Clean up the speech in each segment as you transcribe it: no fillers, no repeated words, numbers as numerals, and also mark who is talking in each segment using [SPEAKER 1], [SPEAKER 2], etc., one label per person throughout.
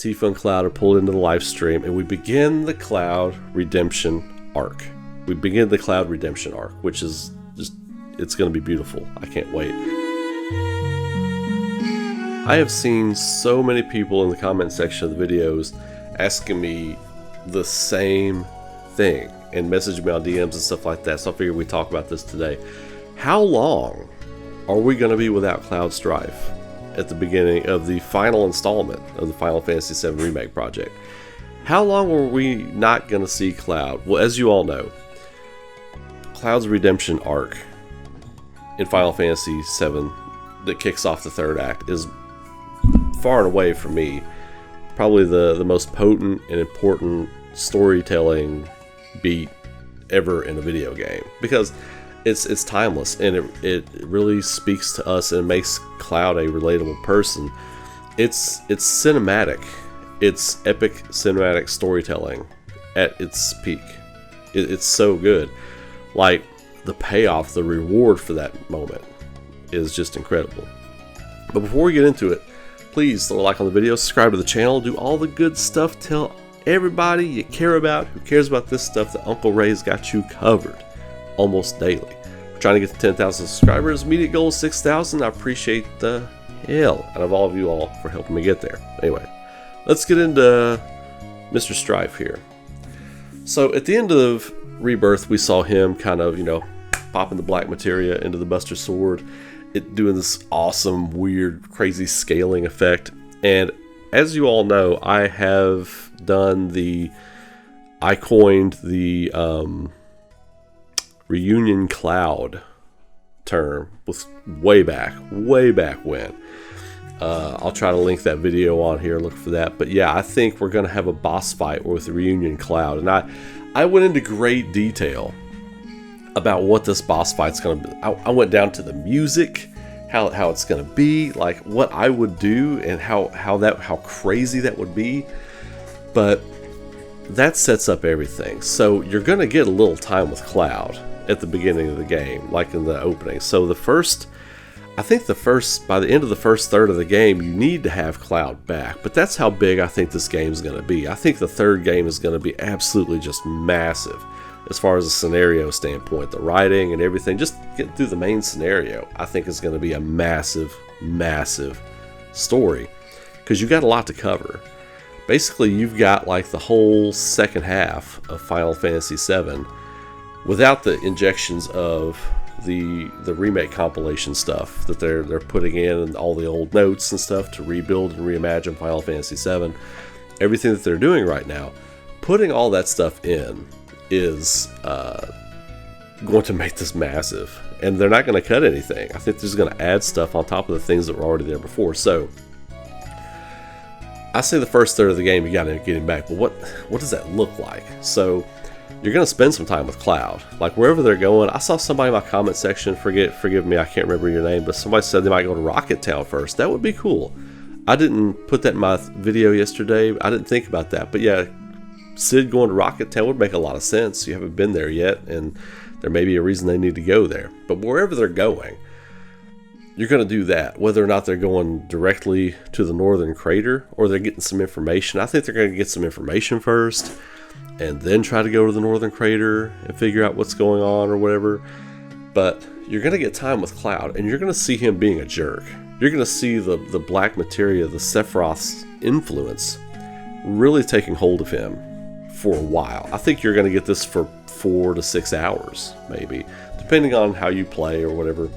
[SPEAKER 1] Tifa and Cloud are pulled into the live stream, and we begin the Cloud redemption arc. Which is just, it's going to be beautiful. I can't wait. I have seen so many people in the comment section of the videos asking me the same thing and messaging me on DMs and stuff like that, so I figured we'd talk about this today. How long are we going to be without Cloud Strife at the beginning of the final installment of the Final Fantasy VII Remake project? How long are we not going to see Cloud? Well, as you all know, Cloud's redemption arc in Final Fantasy VII that kicks off the third act is far and away, for me, probably the most potent and important storytelling beat ever in a video game, because it's timeless, and it really speaks to us and makes Cloud a relatable person. It's cinematic. It's epic cinematic storytelling at its peak. It's so good. Like, the payoff, the reward for that moment is just incredible. But before we get into it, please throw a like on the video, subscribe to the channel, do all the good stuff, tell everybody you care about who cares about this stuff that Uncle Ray's got you covered almost daily. We're trying to get to 10,000 subscribers. Immediate goal is 6,000. I appreciate the hell out of all of you all for helping me get there. Anyway, let's get into Mr. Strife here. So at the end of Rebirth, we saw him kind of, popping the black materia into the Buster Sword, it doing this awesome, weird, crazy scaling effect. And as you all know, I coined the reunion cloud term with way back when. I'll try to link that video on here, look for that. But yeah, I think we're going to have a boss fight with the reunion cloud. And I went into great detail about what this boss fight's going to be. I went down to the music, how it's going to be, like what I would do, and how crazy that would be. But that sets up everything. So you're going to get a little time with Cloud at the beginning of the game, like in the opening. So by the end of the first third of the game, you need to have Cloud back. But that's how big I think this game is going to be. I think the third game is going to be absolutely just massive as far as a scenario standpoint. The writing and everything, just get through the main scenario, I think is going to be a massive, massive story, because you got a lot to cover. Basically, you've got like the whole second half of Final Fantasy VII without the injections of the remake compilation stuff that they're putting in, and all the old notes and stuff to rebuild and reimagine Final Fantasy VII. Everything that they're doing right now, putting all that stuff in is going to make this massive, and they're not going to cut anything. I think they're just going to add stuff on top of the things that were already there before. So I say the first third of the game you got to get him back, but what does that look like? So you're going to spend some time with Cloud, like wherever they're going. I saw somebody in my comment section, forgive me, I can't remember your name, but somebody said they might go to Rocket Town first. That would be cool. I didn't put that in my video yesterday. I didn't think about that, but yeah, Sid going to Rocket Town would make a lot of sense. You haven't been there yet, and there may be a reason they need to go there. But wherever they're going, you're going to do that, whether or not they're going directly to the Northern Crater or they're getting some information. I think they're going to get some information first and then try to go to the Northern Crater and figure out what's going on or whatever. But you're going to get time with Cloud, and you're going to see him being a jerk. You're going to see the black materia, the Sephiroth's influence, really taking hold of him for a while. I think you're going to get this for 4 to 6 hours, maybe, depending on how you play or whatever.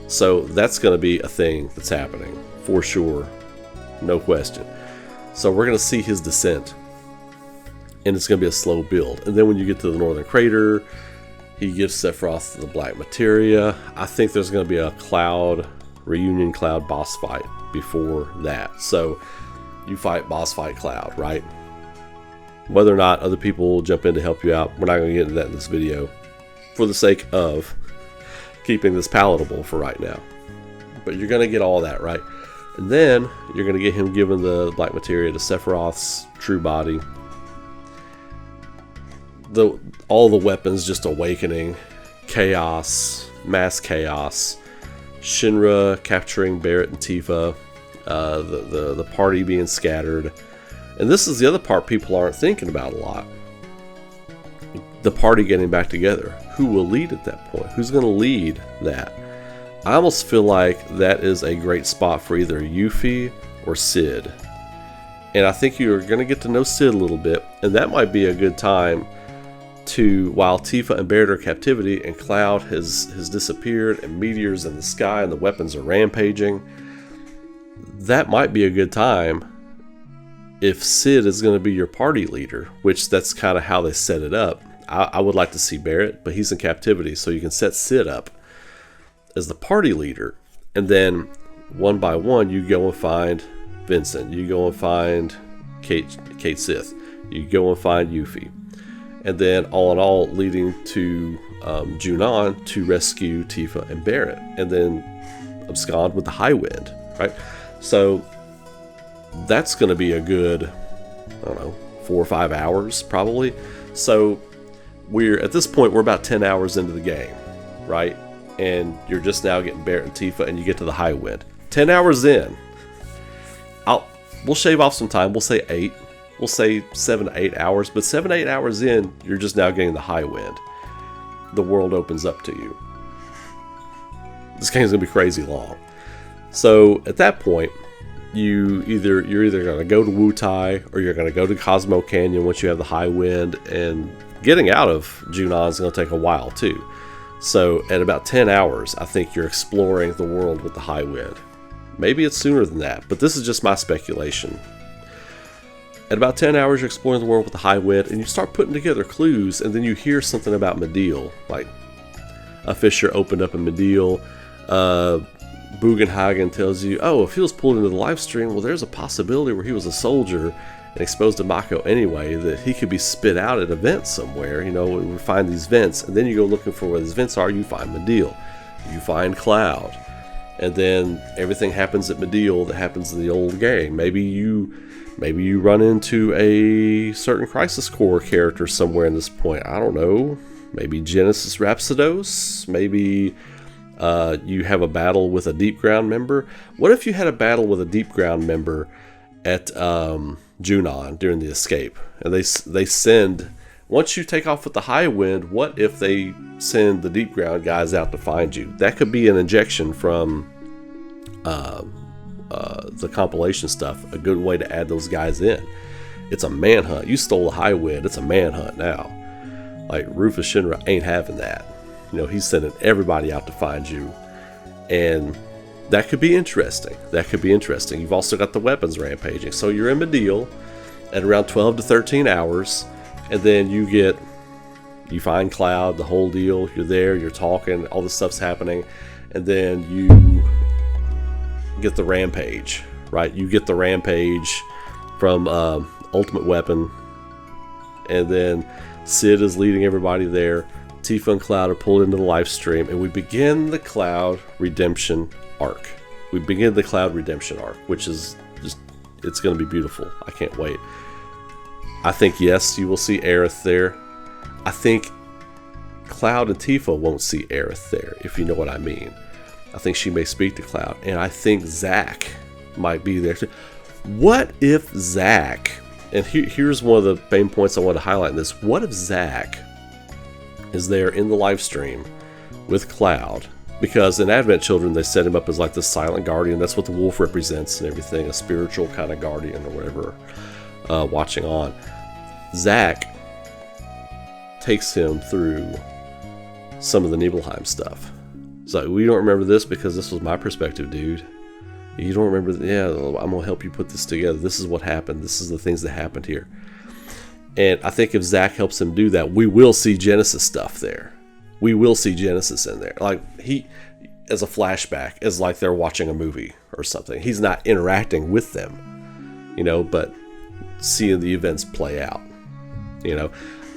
[SPEAKER 1] So that's going to be a thing that's happening for sure, no question. So we're going to see his descent, and it's going to be a slow build. And then when you get to the Northern Crater, he gives Sephiroth the black materia. I think there's going to be a reunion Cloud boss fight before that. So you fight boss fight Cloud, right? Whether or not other people will jump in to help you out, we're not going to get into that in this video for the sake of keeping this palatable for right now. But you're going to get all that, right? And then you're going to get him giving the black materia to Sephiroth's true body. All the weapons just awakening. Chaos. Mass chaos. Shinra capturing Barret and Tifa. The party being scattered. And this is the other part people aren't thinking about a lot. The party getting back together. Who will lead at that point? Who's going to lead that? I almost feel like that is a great spot for either Yuffie or Cid. And I think you're going to get to know Cid a little bit, and that might be a good time to, while Tifa and Barret are in captivity and Cloud has disappeared and meteors in the sky and the weapons are rampaging, that might be a good time if Cid is going to be your party leader, which that's kind of how they set it up. I would like to see Barret, but he's in captivity, so you can set Cid up as the party leader, and then one by one you go and find Vincent, you go and find Kate Sith, you go and find Yuffie, and then all in all leading to Junon to rescue Tifa and Barret, and then abscond with the High Wind, right? So that's going to be a good, I don't know, 4 or 5 hours probably. So we're at this point, we're about 10 hours into the game, right? And you're just now getting Barret and Tifa, and you get to the High Wind. 10 hours in, we'll shave off some time. We'll say 8. We'll say 7 to 8 hours. But 7 to 8 hours in, you're just now getting the High Wind. The world opens up to you. This game's gonna be crazy long. So at that point, you're either gonna go to Wutai or you're gonna go to Cosmo Canyon once you have the High Wind, and getting out of Junon is gonna take a while too. So at about 10 hours, I think you're exploring the world with the High Wind. Maybe it's sooner than that, but this is just my speculation. At about 10 hours, you're exploring the world with the High Wind, and you start putting together clues, and then you hear something about Mideel, like a fissure opened up in Mideel. Bugenhagen tells you, oh, if he was pulled into the live stream, well, there's a possibility where he was a soldier and exposed to Mako anyway, that he could be spit out at a vent somewhere. You know, we find these vents, and then you go looking for where these vents are. You find Mideel, you find Cloud, and then everything happens at Mideel that happens in the old game. Maybe you run into a certain Crisis Core character somewhere in this point. I don't know. Maybe Genesis Rhapsodos. Maybe you have a battle with a Deep Ground member. What if you had a battle with a Deep Ground member at Junon during the escape, and they send, once you take off with the High Wind, what if they send the Deep Ground guys out to find you? That could be an injection from the compilation stuff, a good way to add those guys in. It's a manhunt. You stole the High Wind, it's a manhunt now. Like, Rufus Shinra ain't having that. You know, he's sending everybody out to find you, and that could be interesting. You've also got the weapons rampaging. So you're in Mideel at around 12 to 13 hours, and then you find Cloud, the whole deal. You're there, you're talking, all this stuff's happening, and then you get the rampage, right? You get the rampage from Ultimate Weapon, and then Cid is leading everybody there. Tifa and Cloud are pulled into the live stream, and we begin the Cloud redemption arc. Which is just, it's going to be beautiful. I can't wait. I think, yes, you will see Aerith there. I think Cloud and Tifa won't see Aerith there, if you know what I mean. I think she may speak to Cloud, and I think Zack might be there too. What if Zack, and here's one of the main points I want to highlight in this, what if Zack is there in the live stream with Cloud? Because in Advent Children, they set him up as like the silent guardian. That's what the wolf represents and everything, a spiritual kind of guardian or whatever, watching on. Zack takes him through some of the Nibelheim stuff. So we don't remember this because this was my perspective, dude. You don't remember, yeah, I'm going to help you put this together. This is what happened. This is the things that happened here. And I think if Zack helps him do that, we will see Genesis stuff there. We will see Genesis in there. Like, he, as a flashback, as like they're watching a movie or something. He's not interacting with them, you know, but seeing the events play out. You know,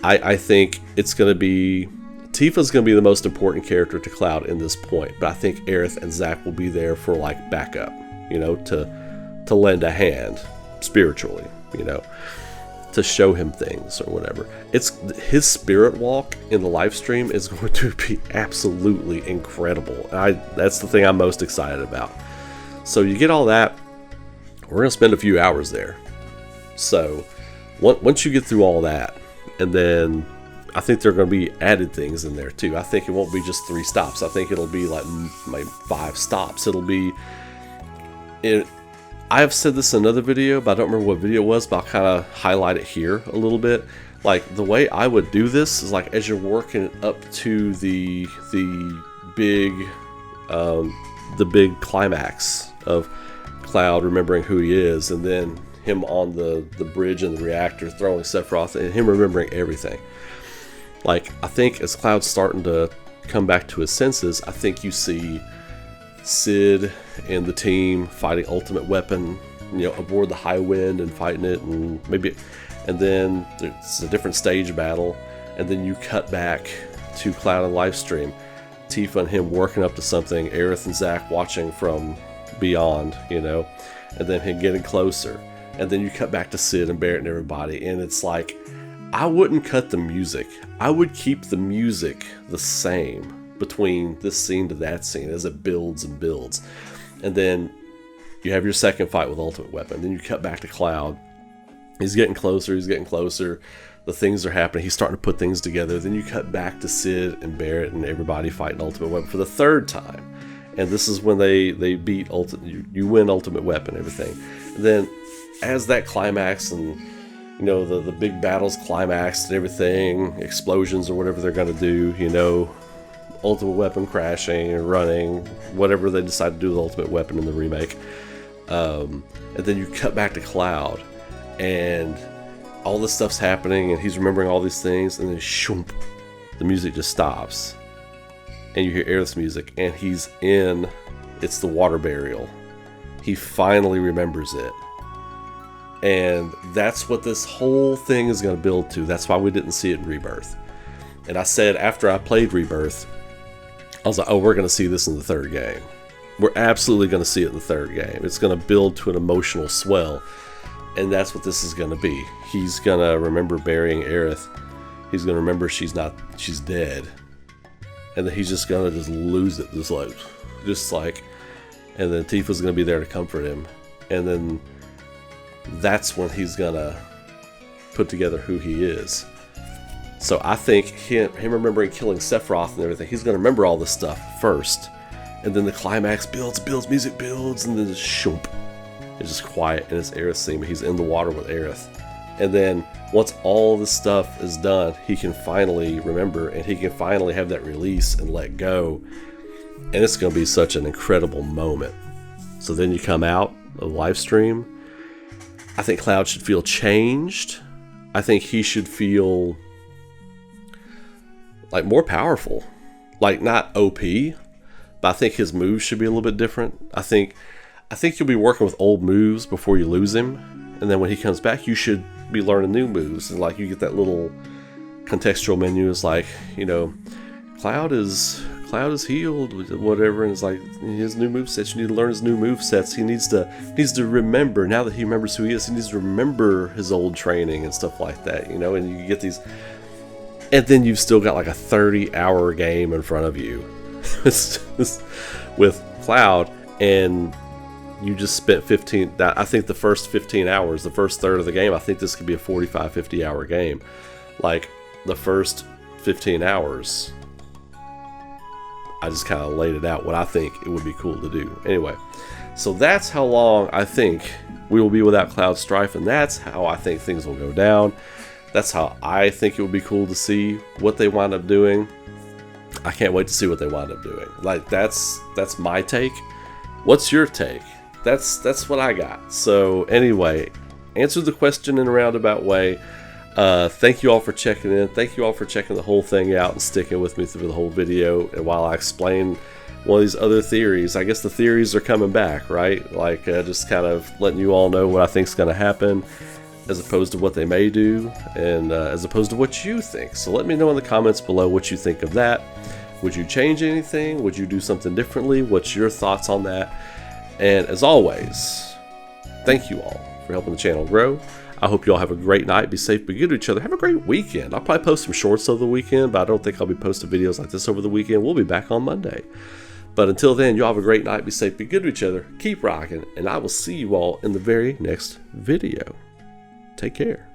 [SPEAKER 1] I think it's going to be, Tifa's going to be the most important character to Cloud in this point, but I think Aerith and Zack will be there for like backup, you know, to lend a hand spiritually, you know, to show him things or whatever. It's his spirit walk in the live stream is going to be absolutely incredible. That's the thing I'm most excited about. So you get all that. We're going to spend a few hours there. So once you get through all that, and then I think there are going to be added things in there too. I think it won't be just 3 stops. I think it'll be like 5 stops. It'll be I have said this in another video, but I don't remember what video it was, but I'll kind of highlight it here a little bit. Like, the way I would do this is like, as you're working up to the big climax of Cloud remembering who he is, and then him on the bridge in the reactor throwing Sephiroth, and him remembering everything. Like, I think as Cloud's starting to come back to his senses, I think you see Sid and the team fighting Ultimate Weapon, aboard the High Wind and fighting it, and then it's a different stage battle, and then you cut back to Cloud and Livestream, Tifa and him working up to something, Aerith and Zack watching from beyond, and then him getting closer, and then you cut back to Sid and Barrett and everybody, and it's like, I wouldn't cut the music. I would keep the music the same between this scene to that scene as it builds and builds. And then you have your second fight with Ultimate Weapon. Then you cut back to Cloud. He's getting closer, the things are happening, he's starting to put things together. Then you cut back to Sid and Barrett and everybody fighting Ultimate Weapon for the 3rd time. And this is when they beat you win Ultimate Weapon and everything. And then as that climax and the big battles climax and everything, explosions or whatever they're going to do, Ultimate Weapon crashing and running, whatever they decide to do with Ultimate Weapon in the remake. And then you cut back to Cloud, and all this stuff's happening, and he's remembering all these things, and then shoomp, the music just stops. And you hear Aerith's music, and it's the water burial. He finally remembers it. And that's what this whole thing is going to build to. That's why we didn't see it in Rebirth. And I said after I played Rebirth, I was like, oh, we're going to see this in the 3rd game. We're absolutely going to see it in the 3rd game. It's going to build to an emotional swell. And that's what this is going to be. He's going to remember burying Aerith. He's going to remember she's dead. And then he's just going to lose it. Just like, and then Tifa's going to be there to comfort him. And then that's when he's going to put together who he is. So I think him remembering killing Sephiroth and everything, he's going to remember all this stuff first. And then the climax builds, music builds, and then just shoomp. It's just quiet, and it's Aerith's theme. He's in the water with Aerith. And then once all this stuff is done, he can finally remember, and he can finally have that release and let go. And it's going to be such an incredible moment. So then you come out of Livestream. I think Cloud should feel changed. I think he should feel like more powerful, like not OP, but I think his moves should be a little bit different. I think you'll be working with old moves before you lose him, and then when he comes back, you should be learning new moves. And like you get that little contextual menu. It's like, Cloud is healed, whatever, and it's like his new movesets. You need to learn his new movesets. He needs to remember, now that he remembers who he is, he needs to remember his old training and stuff like that, and you get these. And then you've still got like a 30-hour game in front of you with Cloud, and you just spent 15. I think the first 15 hours, the first third of the game, I think this could be a 45, 50-hour game. Like the first 15 hours, I just kind of laid it out what I think it would be cool to do. Anyway, so that's how long I think we will be without Cloud Strife, and that's how I think things will go down. That's how I think it would be cool to see what they wind up doing. I can't wait to see what they wind up doing. Like, that's my take. What's your take? That's what I got. So anyway, answer the question in a roundabout way. Thank you all for checking in. Thank you all for checking the whole thing out and sticking with me through the whole video. And while I explain one of these other theories, I guess the theories are coming back, right? Like just kind of letting you all know what I think is going to happen, as opposed to what they may do, and as opposed to what you think. So let me know in the comments below what you think of that. Would you change anything? Would you do something differently? What's your thoughts on that? And as always, thank you all for helping the channel grow. I hope you all have a great night. Be safe, be good to each other. Have a great weekend. I'll probably post some shorts over the weekend, but I don't think I'll be posting videos like this over the weekend. We'll be back on Monday. But until then, you all have a great night. Be safe, be good to each other. Keep rocking, and I will see you all in the very next video. take care.